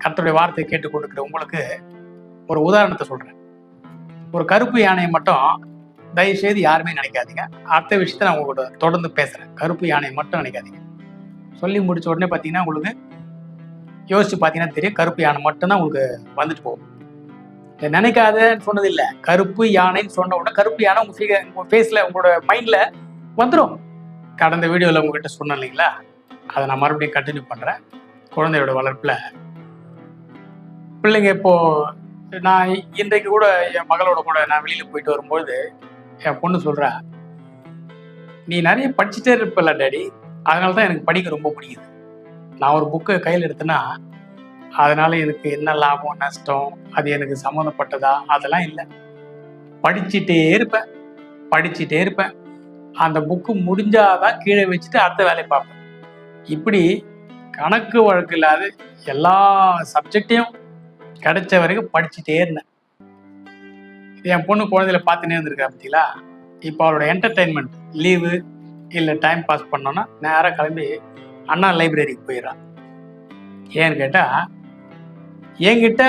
கர்த்தருடைய வார்த்தையை கேட்டு கொடுக்குற உங்களுக்கு ஒரு உதாரணத்தை சொல்றேன். ஒரு கருப்பு யானையை மட்டும் தயவு செய்து யாருமே நினைக்காதீங்க. அடுத்த விஷயத்த நான் உங்கள்கிட்ட தொடர்ந்து பேசுறேன். கருப்பு யானையை மட்டும் நினைக்காதீங்க. சொல்லி முடிச்ச உடனே பார்த்தீங்கன்னா உங்களுக்கு யோசிச்சு பார்த்தீங்கன்னா தெரியும், கருப்பு யானை மட்டும்தான் உங்களுக்கு வந்துட்டு போகும். நினைக்காதன்னு சொன்னது இல்லை, கருப்பு யானைன்னு சொன்ன உடனே கருப்பு யானை உங்க ஃபேஸ்ல உங்களோட மைண்ட்ல வந்துடும். கடந்த வீடியோவில் உங்ககிட்ட சொன்னேன் இல்லைங்களா, அதை நான் மறுபடியும் கண்டினியூ பண்றேன். குழந்தையோட வளர்ப்புல பிள்ளைங்க இப்போ நான் இன்றைக்கு கூட என் மகளோட கூட நான் வெளியில போயிட்டு வரும்போது என் பொண்ணு சொல்றா, நீ நிறைய படிச்சுட்டே இருப்பல டேடி, அதனால தான் எனக்கு படிக்க ரொம்ப பிடிக்குது. நான் ஒரு புக்கை கையில் எடுத்தேன்னா அதனால எனக்கு என்ன லாபம் நஷ்டம், அது எனக்கு சம்மந்தப்பட்டதா, அதெல்லாம் இல்லை. படிச்சுட்டே இருப்பேன். அந்த புக்கு முடிஞ்சாதான் கீழே வச்சுட்டு அடுத்த வேலையை பார்ப்பேன். இப்படி கணக்கு வழக்கு இல்லாத எல்லா சப்ஜெக்டையும் கிடைச்ச வரைக்கும் படிச்சுட்டே இருந்தேன். என் பொண்ணு குழந்தையில பார்த்துனே இருந்திருக்கா பார்த்தீங்களா. இப்போ அவளோட என்டர்டெயின்மெண்ட் லீவு இல்லை டைம் பாஸ் பண்ணோன்னா நேராக கிளம்பி அண்ணா லைப்ரரிக்கு போயிடறான். ஏன்னு கேட்டால் என்கிட்ட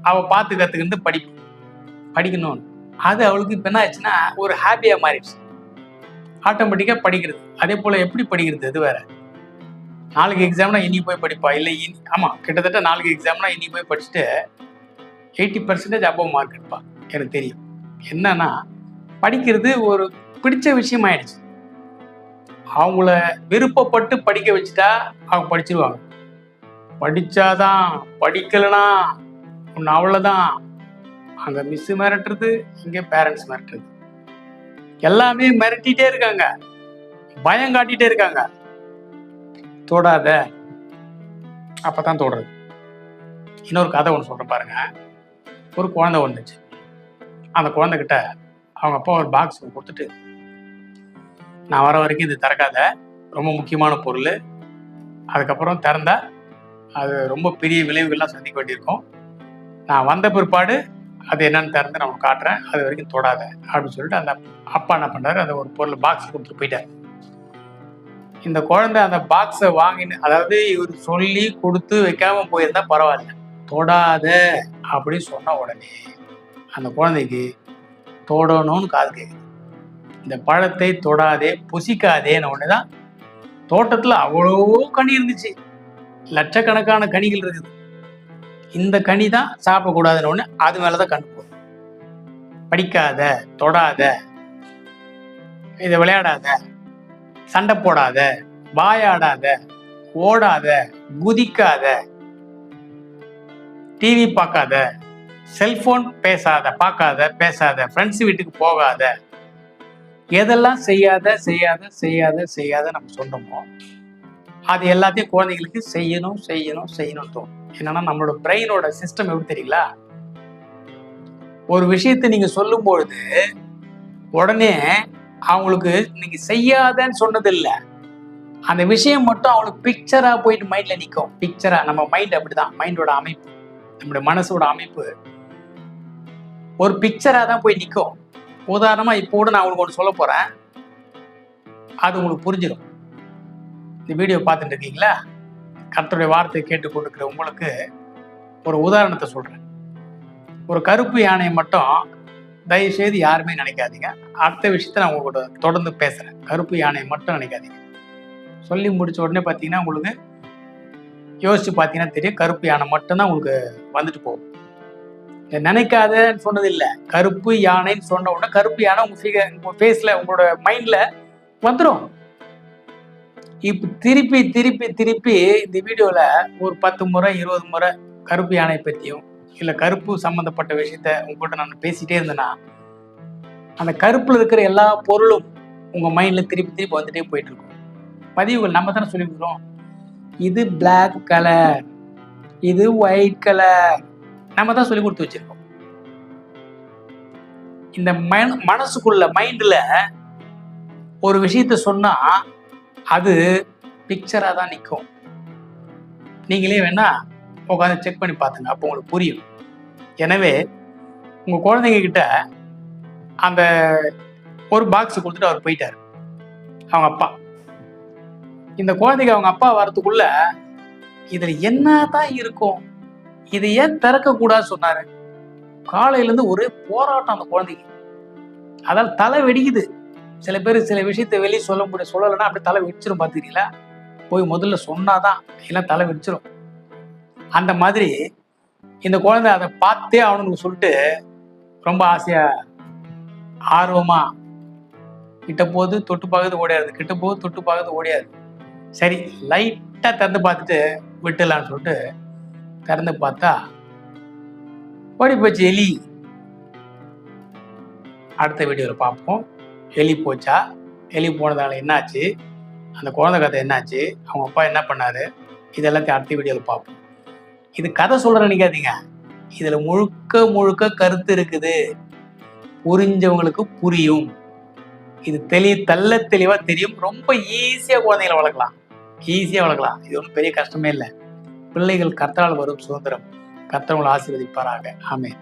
அவள் பார்த்து கற்றுக்கிட்டு படிக்கணும்னு அது அவளுக்கு இப்போ என்ன ஆச்சுன்னா ஒரு ஹாப்பியாக மாறிடுச்சு. ஆட்டோமேட்டிக்காக படிக்கிறது. அதே போல் எப்படி படிக்கிறது அது வேற. நாளைக்கு எக்ஸாம்னா இன்னி போய் படிப்பா, இல்லை ஆமாம் கிட்டத்தட்ட நாளைக்கு எக்ஸாம்னா இன்னி போய் படிச்சுட்டு 80% அபவ் மார்க் எடுப்பா. எனக்கு தெரியும். என்னன்னா படிக்கிறது ஒரு பிடிச்ச விஷயம் ஆயிடுச்சு. அவங்கள விருப்பப்பட்டு படிக்க வச்சுட்டா அவங்க படிச்சிருவாங்க. படிச்சாதான், படிக்கலைன்னா ஒன்று அவ்வளோதான். அங்கே மிஸ் மிரட்டுறது, இங்கே பேரண்ட்ஸ் மிரட்டுறது, எல்லாமே மிரட்டிகிட்டே இருக்காங்க, பயம் காட்டிகிட்டே இருக்காங்க. தொடாத, அப்பதான் தொடுறது. இன்னொரு கதை ஒன்று சொல்கிறேன் பாருங்க. ஒரு குழந்தை வந்துச்சு. அந்த குழந்தைகிட்ட அவங்க அப்பா ஒரு பாக்ஸ் கொடுத்துட்டு, நான் வர வரைக்கும் இது திறக்காத, ரொம்ப முக்கியமான பொருள், அதுக்கப்புறம் திறந்தா அது ரொம்ப பெரிய விளைவுகள்லாம் சந்திக்க வேண்டியிருக்கும், நான் வந்த பிற்பாடு அது என்னன்னு திறந்து நான் காட்டுறேன், அது வரைக்கும் தொடாத அப்படின்னு சொல்லிட்டு அந்த அப்பா என்ன பண்ணாரு, அந்த ஒரு பொருள் பாக்ஸ் கொடுத்துட்டு போயிட்டார். இந்த குழந்தை அந்த பாக்ஸை வாங்கின்னு, அதாவது இவர் சொல்லி கொடுத்து வைக்காம போயிருந்தா பரவாயில்ல, தொடாத அப்படின்னு சொன்ன உடனே அந்த குழந்தைக்கு தொடணும்னு காது கேட்குது. இந்த பழத்தை தொடாதே, புசிக்காதேன்னு ஒன்று தான். தோட்டத்தில் அவ்வளோ கனி இருந்துச்சு, லட்சக்கணக்கான கனிகள் இருக்குது. இந்த கனி தான் சாப்பிடக்கூடாதுன்னு ஒன்று, அது மேலதான் கண் போகும். படிக்காத, தொடாத, இதை விளையாடாத, சண்டை போடாத, வாயாடாத, ஓடாத, குதிக்காத, டிவி பார்க்காத, செல்போன் பார்க்காத, பேசாத, ஃப்ரெண்ட்ஸ் வீட்டுக்கு போகாத, எதெல்லாம் செய்யாத நம்ம சொன்னோமோ அது எல்லாத்தையும் குழந்தைங்களுக்கு செய்யணும் தோணும். என்னன்னா நம்மளோட பிரெயினோட சிஸ்டம் எப்படி தெரியுங்களா, ஒரு விஷயத்தை நீங்க சொல்லும் பொழுது உடனே அவங்களுக்கு நீங்க செய்யாதன்னு சொன்னது இல்லை, அந்த விஷயம் மட்டும் அவங்களுக்கு பிக்சரா போயிட்டு மைண்ட்ல நிற்கும். பிக்சரா, நம்ம மைண்ட் அப்படிதான், மைண்டோட அமைப்பு, நம்மளுடைய மனசோட அமைப்பு ஒரு பிக்சரா தான் போய் நிற்கும். உதாரணமா இப்போ கூட நான் உங்களுக்கு ஒன்று சொல்ல போறேன், அது உங்களுக்கு புரிஞ்சிடும். இந்த வீடியோ பார்த்துட்டு இருக்கீங்களா, கர்த்தருடைய வார்த்தையை கேட்டு கொடுக்குற உங்களுக்கு ஒரு உதாரணத்தை சொல்றேன். ஒரு கருப்பு யானையை மட்டும் தயவு செய்து யாருமே நினைக்காதீங்க. அடுத்த விஷயத்த நான் உங்கள்கிட்ட தொடர்ந்து பேசுறேன். கருப்பு யானையை மட்டும் நினைக்காதீங்க. சொல்லி முடிச்ச உடனே பார்த்தீங்கன்னா உங்களுக்கு யோசிச்சு பார்த்தீங்கன்னா தெரியும், கருப்பு யானை மட்டும்தான் உங்களுக்கு வந்துட்டு போகும். நினைக்காதன்னு சொன்னது இல்லை, கருப்பு யானைன்னு சொன்ன உடனே கருப்பு யானை உங்க ஃபேஸ்ல உங்களோட மைண்ட்ல வந்துடும். இப்போ திருப்பி இந்த வீடியோல ஒரு 10 முறை 20 முறை கருப்பு யானை பற்றியும் இல்லை கருப்பு சம்மந்தப்பட்ட விஷயத்த உங்ககிட்ட நான் பேசிட்டே இருந்தேன்னா அந்த கருப்புல இருக்கிற எல்லா பொருளும் உங்க மைண்ட்ல திருப்பி வந்துட்டே போயிட்டு இருக்கும். பதிவுகள் நம்ம தானே சொல்லி கொடுக்குறோம், இது பிளாக் கலர், இது ஒயிட் கலர், நம்ம தான் சொல்லி கொடுத்து வச்சிருக்கோம். இந்த மனசுக்குள்ள மைண்ட்ல ஒரு விஷயத்த சொன்னா அது பிக்சரா தான் நிற்கும். நீங்களே வேணா உட்காந்து செக் பண்ணி பார்த்துங்க, அப்போ உங்களுக்கு புரியும். எனவே உங்க குழந்தைங்க கிட்ட அந்த ஒரு பாக்ஸ் கொடுத்துட்டு அவர் போயிட்டாரு அவங்க அப்பா. இந்த குழந்தைங்க அவங்க அப்பா வரதுக்குள்ள இதுல என்னதான் இருக்கும், இதை ஏன் திறக்கக்கூடாது சொன்னாரு? காலையிலேருந்து ஒரே போராட்டம் அந்த குழந்தைக்கு. அதால் தலை வெடிக்குது. சில பேர் சில விஷயத்த வெளியே சொல்ல முடியும், சொல்லலைன்னா அப்படி தலை வெடிச்சிடும். பார்த்துக்கிறீங்களா? போய் முதல்ல சொன்னாதான், இல்லை தலை வெடிச்சிடும். அந்த மாதிரி இந்த குழந்தை அதை பார்த்தே அவனுக்கு சொல்லிட்டு ரொம்ப ஆசையா ஆர்வமா கிட்ட போகுது, தொட்டு பார்க்குறது ஓடியாது, கிட்ட போகுது, தொட்டு பார்க்குறது ஓடியாது. சரி, லைட்டா திறந்து பார்த்துட்டு விட்டுலான்னு சொல்லிட்டு திறந்து பார்த்தா ஓடி போச்சு எலி. அடுத்த வீடியோவில் பார்ப்போம். எலி போச்சா, எலி போனதால என்னாச்சு, அந்த குழந்தை கதை என்னாச்சு, அவங்க அப்பா என்ன பண்ணாரு, இது எல்லாத்தையும் அடுத்த வீடியோவில் பார்ப்போம். இது கதை சொல்ற நினைக்காதீங்க, இதுல முழுக்க முழுக்க கருத்து இருக்குது. புரிஞ்சவங்களுக்கு புரியும். இது தெள்ள தெளிவா தெரியும். ரொம்ப ஈஸியா குழந்தைகளை வளர்க்கலாம், ஈஸியா வளர்க்கலாம். இது ஒன்றும் பெரிய கஷ்டமே இல்லை. பிள்ளைகள் கர்த்தரால் வரும் சுதந்திரம். கர்த்தர் உங்களை ஆசீர்வதிப்பாராக. ஆமென்.